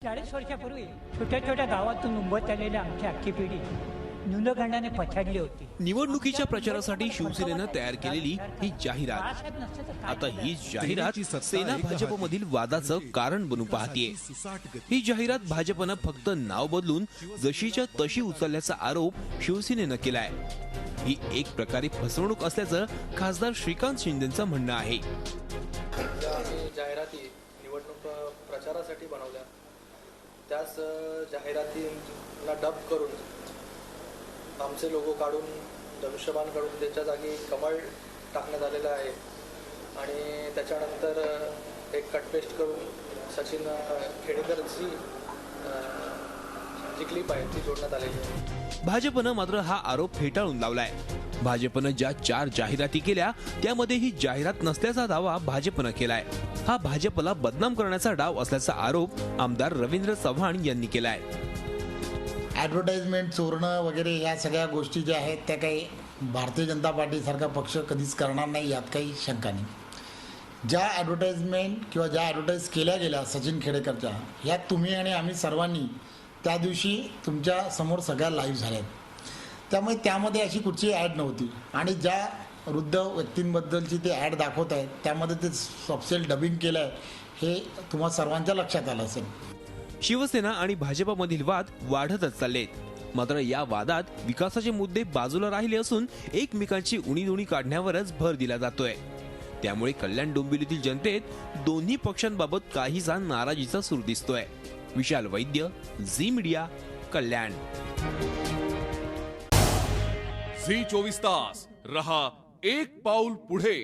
40 वर्षापूर्वी छोट्या छोट्या गावातून उंबत आलेल्या आमची अख्खी पिढी न्यूनगंडाने पछाडली होती. निवडणुकीच्या प्रचारासाठी शिवसेनेनं तयार केलेली ही जाहिरात, बाळासाहेब नसते तर काय आता ही जाहिरात सेना भाजपमधील वादाचं कारण बनू पाहतीये. ही जाहिरात भाजपनं फक्त नाव बदलून जशीच्या तशी उचलल्याचा आरोप शिवसेनेनं केलाय. ही एक प्रकारे फसवणूक असल्याचं खासदार श्रीकांत शिंदेंचं म्हणणं आहे. जाहिराती निवडणूक प्रचारासाठी बनवल्या, त्याच जाहिरातीला डब करून आमचे लोगो काढून धनुष्यबाण काढून त्याच्या जागी कमळ टाकण्यात आलेलं आहे आणि त्याच्यानंतर एक कटपेस्ट करून सचिन खेडेकरची जी क्लिप आहे ती जोडण्यात आलेली आहे. भाजपनं मात्र हा आरोप फेटाळून लावलाय. भाजपनं ज्या 4 जाहिराती केल्या त्यामध्ये ही जाहिरात नसल्याचा दावा भाजपनं केलाय. हा भाजपला बदनाम करण्याचा डाव असल्याचा आरोप आमदार रवींद्र चव्हाण यांनी केलाय. ॲडव्हर्टाइजमेंट चोरणं वगैरे या सगळ्या गोष्टी ज्या आहेत त्या काही भारतीय जनता पार्टीसारखा पक्ष कधीच करणार नाही, यात काही शंका नाही. ज्या ॲडव्हर्टाइजमेंट किंवा ज्या ॲडव्हर्टाईज केल्या गेल्या सचिन खेडेकरच्या, ह्या तुम्ही आणि आम्ही सर्वांनी त्या दिवशी तुमच्या समोर सगळ्या लाईव्ह झाल्यात. त्यामुळे त्यामध्ये अशी कुठची ॲड नव्हती आणि ज्या वृद्ध व्यक्तींबद्दलची ते ॲड दाखवत आहेत त्यामध्ये ते सबसेल डबिंग केलं आहे हे तुम्हा सर्वांच्या लक्षात आलं असेल. शिवसेना आणि भाजपमधील वाद वाढतच चाललेत. मात्र या वादात विकासाचे मुद्दे बाजूला राहिले असून एकमेकांची उणीधुणी काढण्यावरच भर दिला जातोय. त्यामुळे कल्याण डोंबिवलीतील जनतेत दोन्ही पक्षांबाबत काहीसा नाराजीचा सूर दिसतोय. विशाल वैद्य, झी मीडिया, कल्याण. झी 24 तास रहा एक पाऊल पुढे.